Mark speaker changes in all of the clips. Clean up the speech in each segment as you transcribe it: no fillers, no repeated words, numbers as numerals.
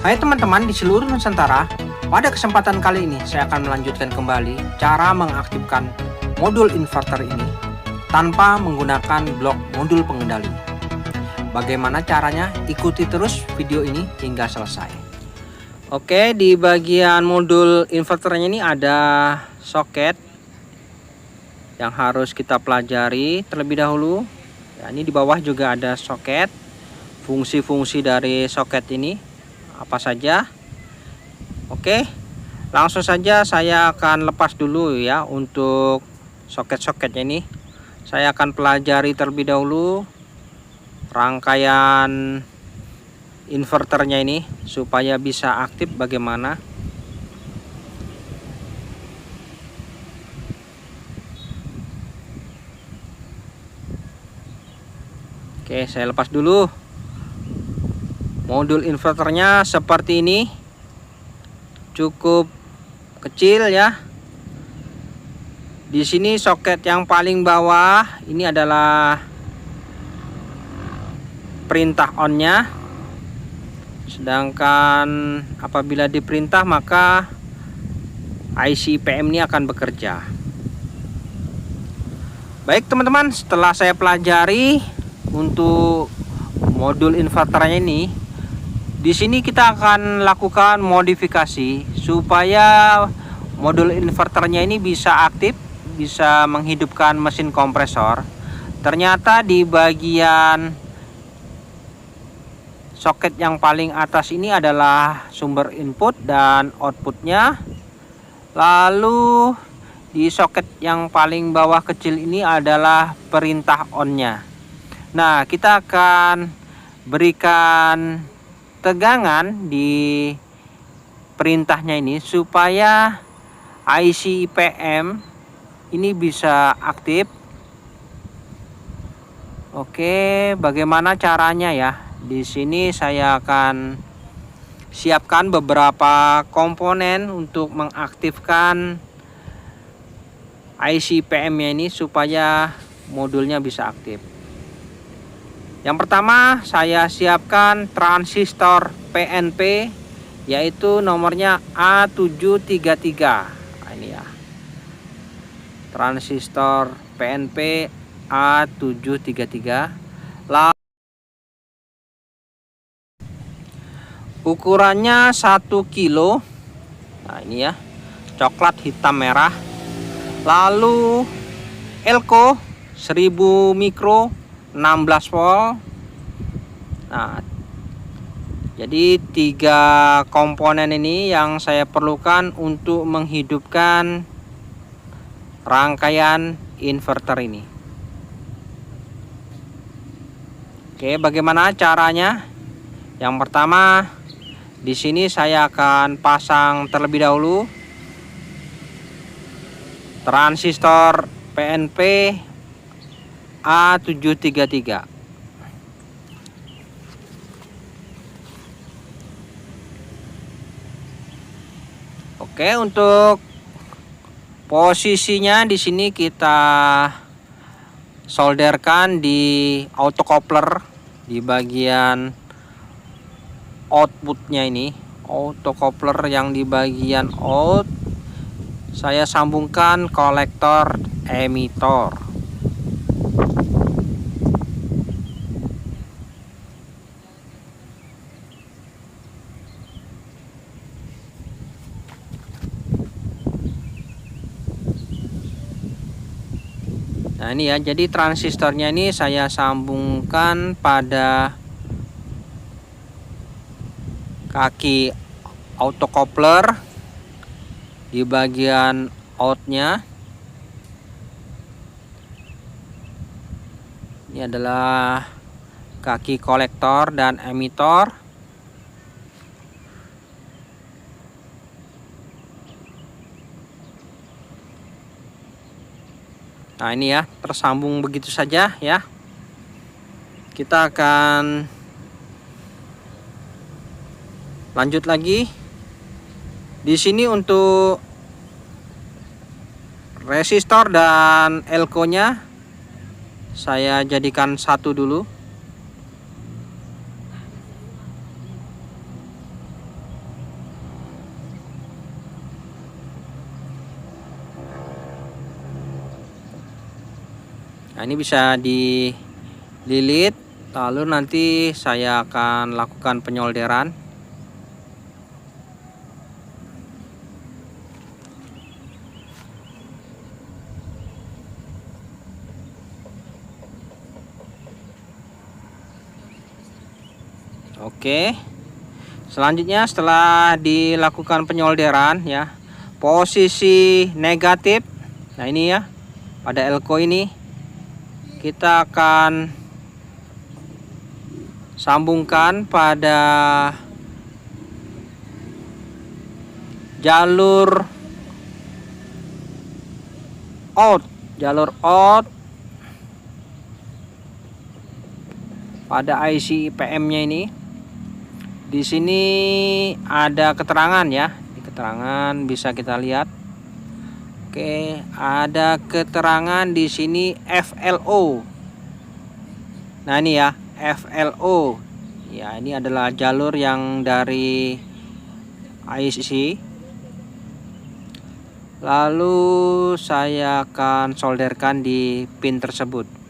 Speaker 1: Hai teman-teman di seluruh Nusantara, pada kesempatan kali ini saya akan melanjutkan kembali cara mengaktifkan modul inverter ini tanpa menggunakan blok modul pengendali. Bagaimana caranya? Ikuti terus video ini hingga selesai. Oke, di bagian modul inverternya ini ada soket yang harus kita pelajari terlebih dahulu. Ya, ini di bawah juga ada soket. Fungsi-fungsi dari soket ini apa saja? Oke, langsung saja saya akan lepas dulu ya untuk soket-soketnya ini. Saya akan pelajari terlebih dahulu rangkaian inverternya ini supaya bisa aktif bagaimana. Oke, saya lepas dulu. Modul inverternya seperti ini, cukup kecil ya. Di sini soket yang paling bawah ini adalah perintah on-nya. Sedangkan apabila diperintah maka IC PM ini akan bekerja. Baik teman-teman, setelah saya pelajari untuk modul inverternya ini, di sini kita akan lakukan modifikasi supaya modul inverternya ini bisa aktif, bisa menghidupkan mesin kompresor. Ternyata di bagian soket yang paling atas ini adalah sumber input dan outputnya. Lalu di soket yang paling bawah kecil ini adalah perintah on-nya. Nah, kita akan berikan tegangan di perintahnya ini supaya IC PM ini bisa aktif. Oke, bagaimana caranya ya? Di sini saya akan siapkan beberapa komponen untuk mengaktifkan IC PM-nya ini supaya modulnya bisa aktif. Yang pertama saya siapkan transistor PNP, yaitu nomornya A733. Nah, ini ya, transistor PNP A733. Lalu ukurannya 1 kilo. Nah ini ya, coklat hitam merah. Lalu elko 1000 mikro 16 volt. Nah, jadi 3 komponen ini yang saya perlukan untuk menghidupkan rangkaian inverter ini. Oke, bagaimana caranya? Yang pertama, di sini saya akan pasang terlebih dahulu transistor PNP A733. Oke, untuk posisinya di sini kita solderkan di autocoupler di bagian outputnya ini. Autocoupler yang di bagian out saya sambungkan kolektor emitor. Nah ini ya, jadi transistornya ini saya sambungkan pada kaki autocoupler di bagian outnya. Ini adalah kaki kolektor dan emitor. Nah ini ya, tersambung begitu saja ya. Kita akan lanjut lagi. Di sini untuk resistor dan elko-nya saya jadikan satu dulu. Nah, ini bisa dililit, lalu nanti saya akan lakukan penyolderan. Oke, selanjutnya setelah dilakukan penyolderan ya, posisi negatif, nah ini ya, pada elko ini kita akan sambungkan pada jalur out pada IC IPM-nya ini. Di sini ada keterangan ya, di keterangan bisa kita lihat. Oke, ada keterangan di sini FLO. Nah, ini ya, FLO. Ya, ini adalah jalur yang dari IC. Lalu saya akan solderkan di pin tersebut.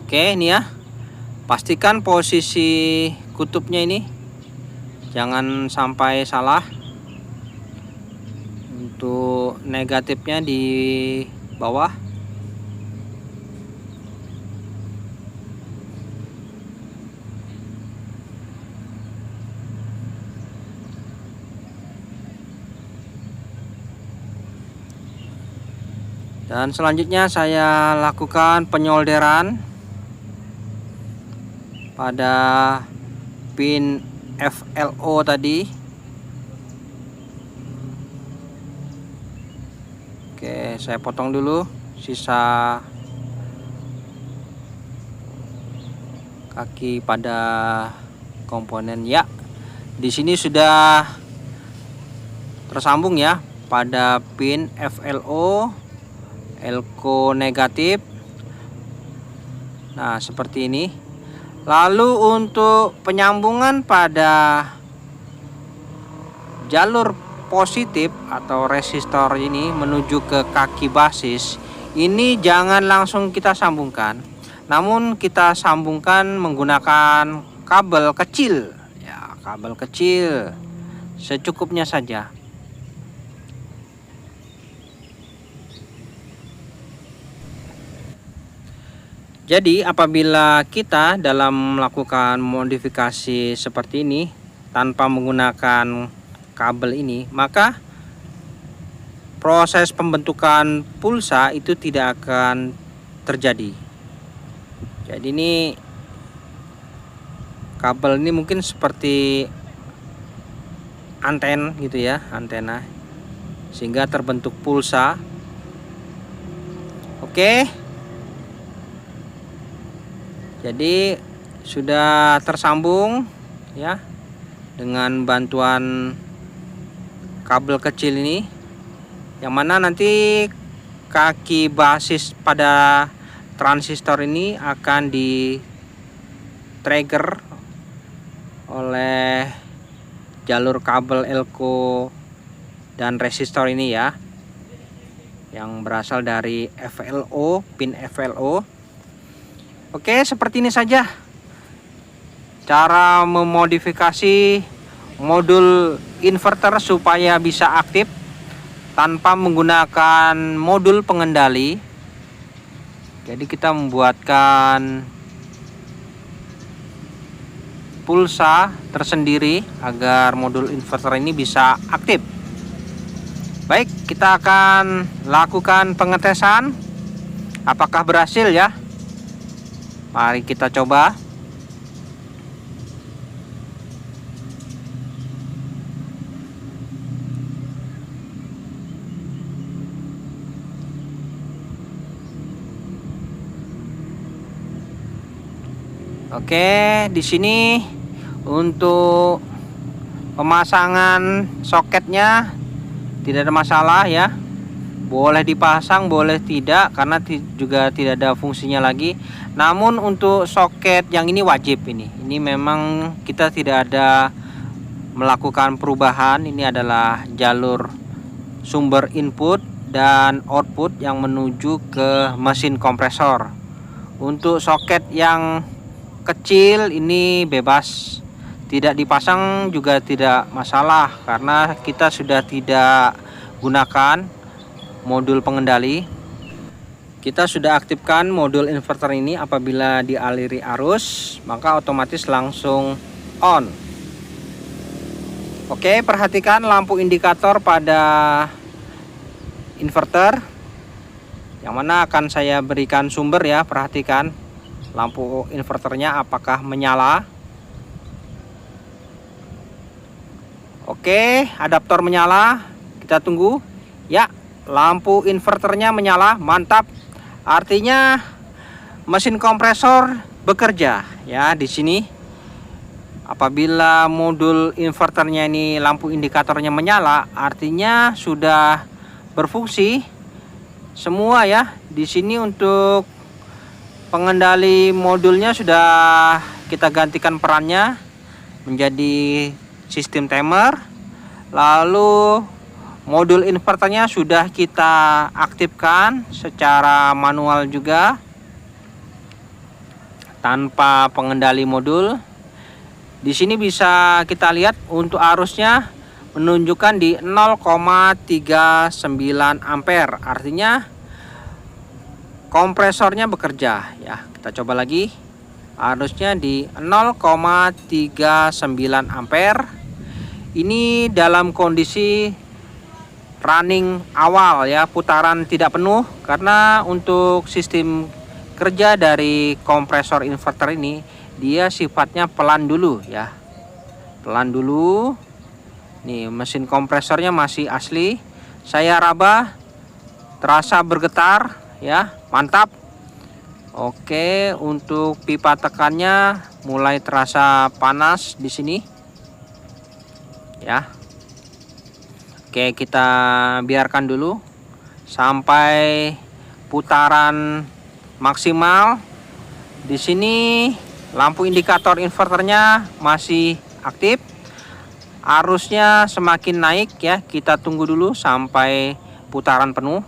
Speaker 1: Oke, ini ya, pastikan posisi kutubnya ini jangan sampai salah. Untuk negatifnya di bawah. Dan selanjutnya saya lakukan penyolderan pada pin FLO tadi. Oke, saya potong dulu sisa kaki pada komponen ya. Di sini sudah tersambung ya pada pin FLO, elko negatif. Nah, seperti ini. Lalu untuk penyambungan pada jalur positif atau resistor ini menuju ke kaki basis, ini jangan langsung kita sambungkan, namun kita sambungkan menggunakan kabel kecil ya, kabel kecil secukupnya saja. Jadi apabila kita dalam melakukan modifikasi seperti ini tanpa menggunakan kabel ini, maka proses pembentukan pulsa itu tidak akan terjadi. Jadi ini kabel ini mungkin seperti anten gitu ya, antena, sehingga terbentuk pulsa. Oke, jadi sudah tersambung ya dengan bantuan kabel kecil ini, yang mana nanti kaki basis pada transistor ini akan di trigger oleh jalur kabel elko dan resistor ini ya, yang berasal dari FLO, pin FLO. Oke, seperti ini saja cara memodifikasi modul inverter supaya bisa aktif tanpa menggunakan modul pengendali. Jadi kita membuatkan pulsa tersendiri agar modul inverter ini bisa aktif. Baik, kita akan lakukan pengetesan apakah berhasil ya. Mari kita coba. Oke, di sini untuk pemasangan soketnya tidak ada masalah ya. boleh dipasang, boleh tidak, karena juga tidak ada fungsinya lagi. Namun untuk soket yang ini wajib ini. Ini memang kita tidak ada melakukan perubahan. Ini adalah jalur sumber input dan output yang menuju ke mesin kompresor. Untuk soket yang kecil ini bebas, tidak dipasang juga tidak masalah, karena kita sudah tidak gunakan modul pengendali. Kita sudah aktifkan modul inverter ini. Apabila dialiri arus, maka otomatis langsung on. Oke, perhatikan lampu indikator pada inverter, yang mana akan saya berikan sumber ya. Perhatikan lampu inverternya apakah menyala. Oke, adaptor menyala. Kita tunggu. Ya, lampu inverternya menyala, mantap. Artinya mesin kompresor bekerja ya di sini. Apabila modul inverternya ini lampu indikatornya menyala, artinya sudah berfungsi semua ya. Di sini untuk pengendali modulnya sudah kita gantikan perannya menjadi sistem timer. Lalu modul inverternya sudah kita aktifkan secara manual juga tanpa pengendali modul. Di sini bisa kita lihat untuk arusnya menunjukkan di 0,39 ampere. Artinya kompresornya bekerja ya. Kita coba lagi. Arusnya di 0,39 ampere. Ini dalam kondisi running awal ya, putaran tidak penuh, karena untuk sistem kerja dari kompresor inverter ini dia sifatnya pelan dulu ya. Pelan dulu. Nih, mesin kompresornya masih asli. Saya raba, terasa bergetar ya, mantap. Oke, untuk pipa tekannya mulai terasa panas di sini. Ya. Oke, kita biarkan dulu sampai putaran maksimal. Di sini lampu indikator inverternya masih aktif. Arusnya semakin naik ya. Kita tunggu dulu sampai putaran penuh.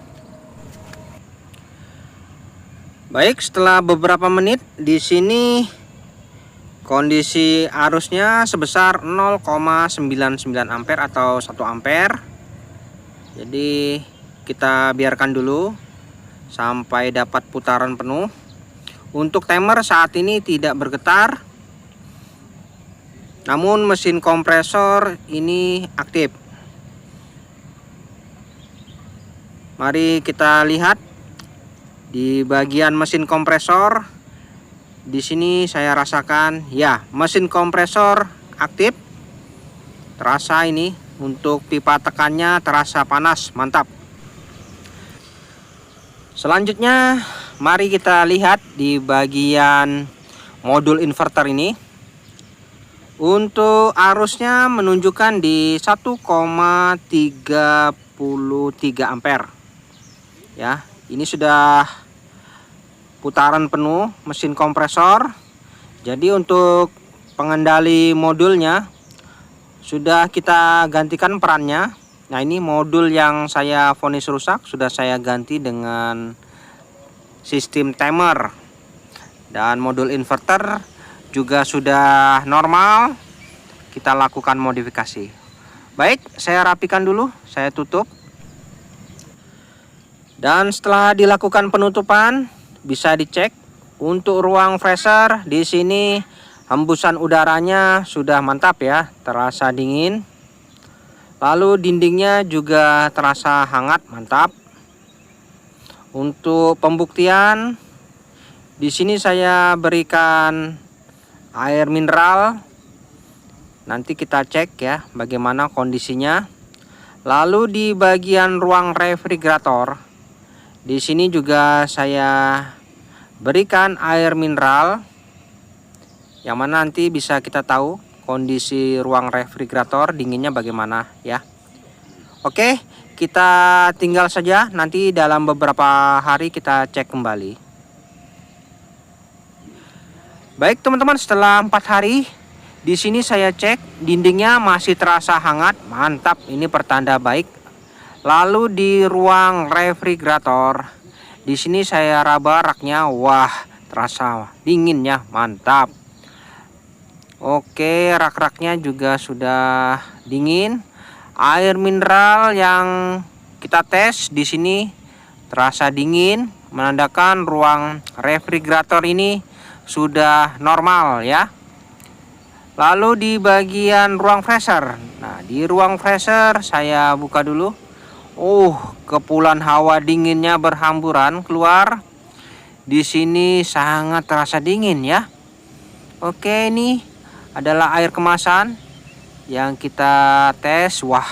Speaker 1: Baik, setelah beberapa menit di sini kondisi arusnya sebesar 0,99 ampere atau 1 ampere. Jadi kita biarkan dulu sampai dapat putaran penuh. Untuk timer saat ini tidak bergetar, namun mesin kompresor ini aktif. Mari kita lihat di bagian mesin kompresor. Di sini saya rasakan ya, mesin kompresor aktif. Terasa ini untuk pipa tekannya terasa panas, mantap. Selanjutnya mari kita lihat di bagian modul inverter ini. Untuk arusnya menunjukkan di 1,33 ampere. Ya, ini sudah putaran penuh mesin kompresor. Jadi untuk pengendali modulnya sudah kita gantikan perannya. Nah, ini modul yang saya vonis rusak sudah saya ganti dengan sistem timer. Dan modul inverter juga sudah normal. Kita lakukan modifikasi. Baik, saya rapikan dulu, saya tutup. Dan setelah dilakukan penutupan, bisa dicek untuk ruang freezer. Di sini hembusan udaranya sudah mantap ya, terasa dingin. Lalu dindingnya juga terasa hangat, mantap. Untuk pembuktian, di sini saya berikan air mineral. Nanti kita cek ya bagaimana kondisinya. Lalu di bagian ruang refrigerator, di sini juga saya berikan air mineral, yang mana nanti bisa kita tahu kondisi ruang refrigerator dinginnya bagaimana ya. Oke, kita tinggal saja, nanti dalam beberapa hari kita cek kembali. Baik teman-teman, setelah 4 hari di sini saya cek dindingnya masih terasa hangat, mantap, ini pertanda baik. Lalu di ruang refrigerator, di sini saya raba raknya, wah terasa dinginnya, mantap. Oke, rak-raknya juga sudah dingin. Air mineral yang kita tes di sini terasa dingin, menandakan ruang refrigerator ini sudah normal ya. Lalu di bagian ruang freezer. Nah, di ruang freezer saya buka dulu. Kepulan hawa dinginnya berhamburan keluar. Di sini sangat terasa dingin ya. Oke, ini adalah air kemasan yang kita tes, wah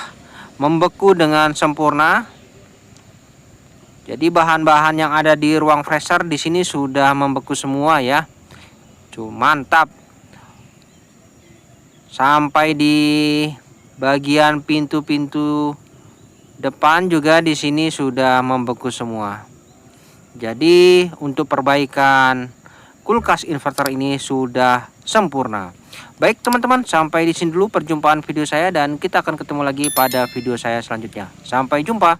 Speaker 1: membeku dengan sempurna. Jadi bahan-bahan yang ada di ruang freezer di sini sudah membeku semua ya. Mantap. Sampai di bagian pintu-pintu depan juga di sini sudah membeku semua. Jadi untuk perbaikan kulkas inverter ini sudah sempurna. Baik teman-teman, sampai di sini dulu perjumpaan video saya dan kita akan ketemu lagi pada video saya selanjutnya. Sampai jumpa.